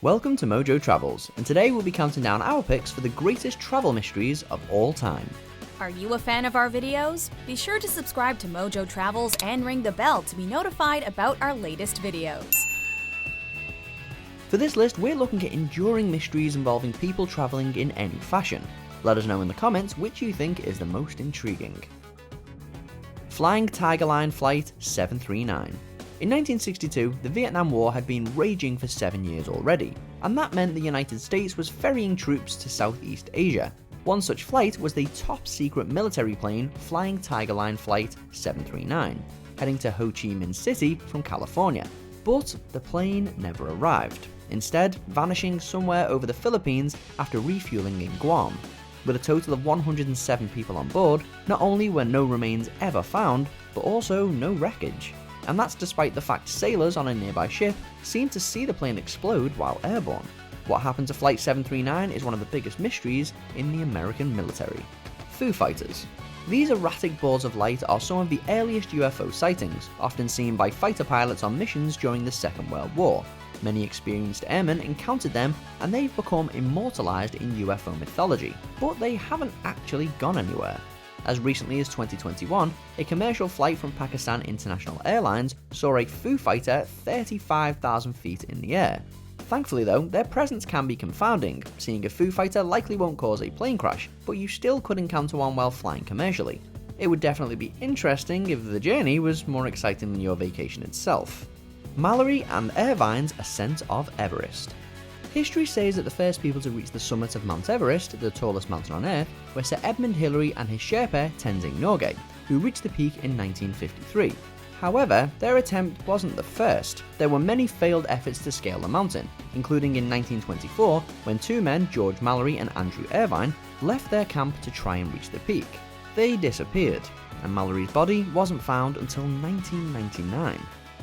Welcome to Mojo Travels, and today we'll be counting down our picks for the greatest travel mysteries of all time. Are you a fan of our videos? Be sure to subscribe to Mojo Travels and ring the bell to be notified about our latest videos. For this list, we're looking at enduring mysteries involving people traveling in any fashion. Let us know in the comments which you think is the most intriguing. Flying Tiger Line Flight 739. In 1962, the Vietnam War had been raging for 7 years already, and that meant the United States was ferrying troops to Southeast Asia. One such flight was the top-secret military plane Flying Tiger Line Flight 739, heading to Ho Chi Minh City from California. But the plane never arrived, instead vanishing somewhere over the Philippines after refueling in Guam. With a total of 107 people on board, not only were no remains ever found, but also no wreckage. And that's despite the fact sailors on a nearby ship seemed to see the plane explode while airborne. What happened to Flight 739 is one of the biggest mysteries in the American military. Foo Fighters. These erratic balls of light are some of the earliest UFO sightings, often seen by fighter pilots on missions during the Second World War. Many experienced airmen encountered them, and they've become immortalized in UFO mythology, but they haven't actually gone anywhere. As recently as 2021, a commercial flight from Pakistan International Airlines saw a Foo Fighter 35,000 feet in the air. Thankfully though, their presence can be confounding, seeing a Foo Fighter likely won't cause a plane crash, but you still could encounter one while flying commercially. It would definitely be interesting if the journey was more exciting than your vacation itself. Mallory and Irvine's Ascent of Everest. History says that the first people to reach the summit of Mount Everest, the tallest mountain on Earth, were Sir Edmund Hillary and his Sherpa Tenzing Norgay, who reached the peak in 1953. However, their attempt wasn't the first. There were many failed efforts to scale the mountain, including in 1924 when two men, George Mallory and Andrew Irvine, left their camp to try and reach the peak. They disappeared, and Mallory's body wasn't found until 1999.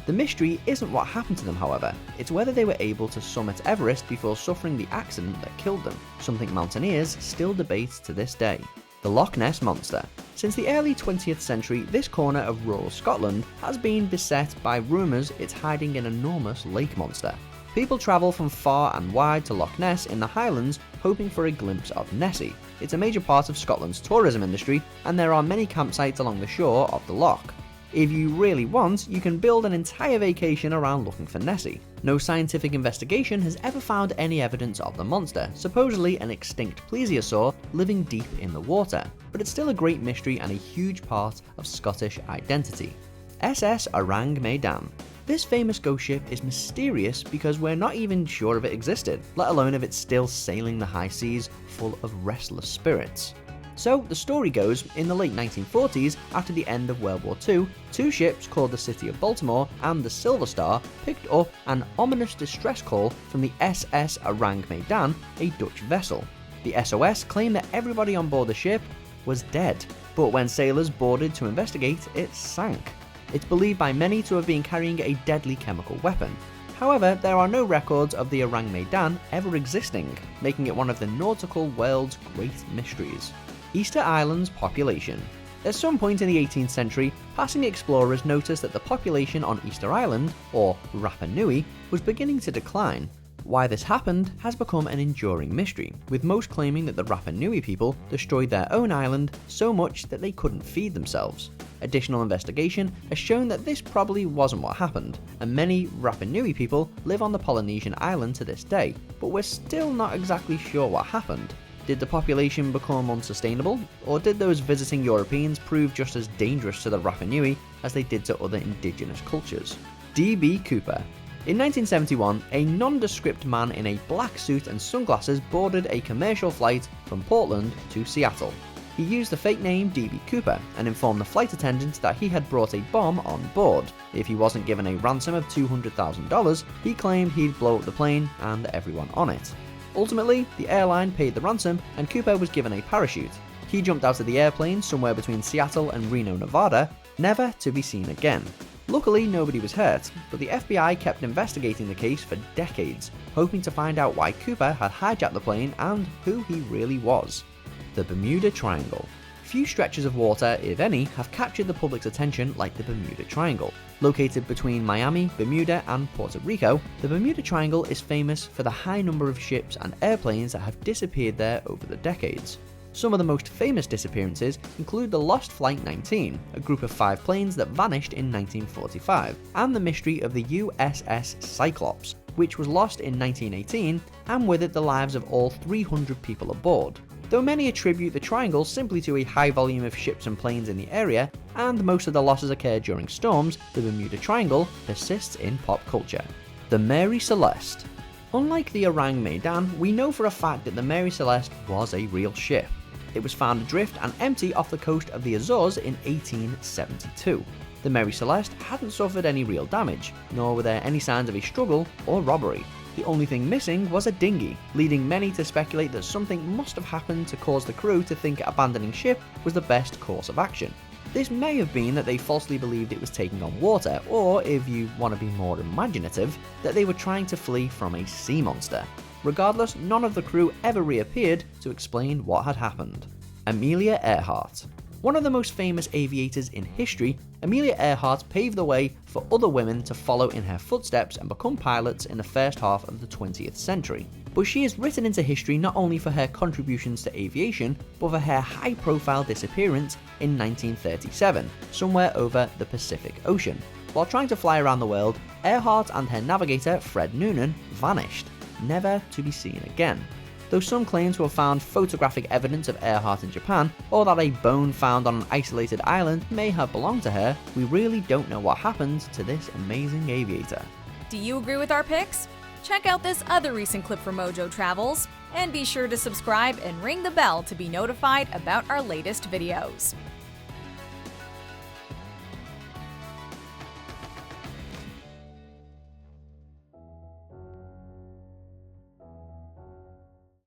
The mystery isn't what happened to them, however, it's whether they were able to summit Everest before suffering the accident that killed them, something mountaineers still debate to this day. The Loch Ness Monster. Since the early 20th century, this corner of rural Scotland has been beset by rumours it's hiding an enormous lake monster. People travel from far and wide to Loch Ness in the Highlands hoping for a glimpse of Nessie. It's a major part of Scotland's tourism industry, and there are many campsites along the shore of the loch. If you really want, you can build an entire vacation around looking for Nessie. No scientific investigation has ever found any evidence of the monster, supposedly an extinct plesiosaur living deep in the water, but it's still a great mystery and a huge part of Scottish identity. SS Orang Medan. This famous ghost ship is mysterious because we're not even sure if it existed, let alone if it's still sailing the high seas full of restless spirits. So, the story goes, in the late 1940s, after the end of World War II, two ships called the City of Baltimore and the Silver Star picked up an ominous distress call from the SS Orang Medan, a Dutch vessel. The SOS claimed that everybody on board the ship was dead, but when sailors boarded to investigate, it sank. It's believed by many to have been carrying a deadly chemical weapon. However, there are no records of the Orang Medan ever existing, making it one of the nautical world's great mysteries. Easter Island's population. At some point in the 18th century, passing explorers noticed that the population on Easter Island, or Rapa Nui, was beginning to decline. Why this happened has become an enduring mystery, with most claiming that the Rapa Nui people destroyed their own island so much that they couldn't feed themselves. Additional investigation has shown that this probably wasn't what happened, and many Rapa Nui people live on the Polynesian island to this day, but we're still not exactly sure what happened. Did the population become unsustainable, or did those visiting Europeans prove just as dangerous to the Rapa Nui as they did to other indigenous cultures? D.B. Cooper. In 1971, a nondescript man in a black suit and sunglasses boarded a commercial flight from Portland to Seattle. He used the fake name D.B. Cooper and informed the flight attendant that he had brought a bomb on board. If he wasn't given a ransom of $200,000, he claimed he'd blow up the plane and everyone on it. Ultimately, the airline paid the ransom and Cooper was given a parachute. He jumped out of the airplane somewhere between Seattle and Reno, Nevada, never to be seen again. Luckily, nobody was hurt, but the FBI kept investigating the case for decades, hoping to find out why Cooper had hijacked the plane and who he really was. The Bermuda Triangle. Few stretches of water, if any, have captured the public's attention like the Bermuda Triangle. Located between Miami, Bermuda, and Puerto Rico, the Bermuda Triangle is famous for the high number of ships and airplanes that have disappeared there over the decades. Some of the most famous disappearances include the Lost Flight 19, a group of 5 planes that vanished in 1945, and the mystery of the USS Cyclops, which was lost in 1918, and with it the lives of all 300 people aboard. Though many attribute the triangle simply to a high volume of ships and planes in the area, and most of the losses occur during storms, the Bermuda Triangle persists in pop culture. The Mary Celeste. Unlike the Orang Medan, we know for a fact that the Mary Celeste was a real ship. It was found adrift and empty off the coast of the Azores in 1872. The Mary Celeste hadn't suffered any real damage, nor were there any signs of a struggle or robbery. The only thing missing was a dinghy, leading many to speculate that something must have happened to cause the crew to think abandoning ship was the best course of action. This may have been that they falsely believed it was taking on water, or, if you want to be more imaginative, that they were trying to flee from a sea monster. Regardless, none of the crew ever reappeared to explain what had happened. Amelia Earhart. One of the most famous aviators in history, Amelia Earhart paved the way for other women to follow in her footsteps and become pilots in the first half of the 20th century. But she is written into history not only for her contributions to aviation, but for her high-profile disappearance in 1937, somewhere over the Pacific Ocean. While trying to fly around the world, Earhart and her navigator Fred Noonan vanished, never to be seen again. Though some claim to have found photographic evidence of Earhart in Japan, or that a bone found on an isolated island may have belonged to her, we really don't know what happened to this amazing aviator. Do you agree with our picks? Check out this other recent clip from Mojo Travels, and be sure to subscribe and ring the bell to be notified about our latest videos.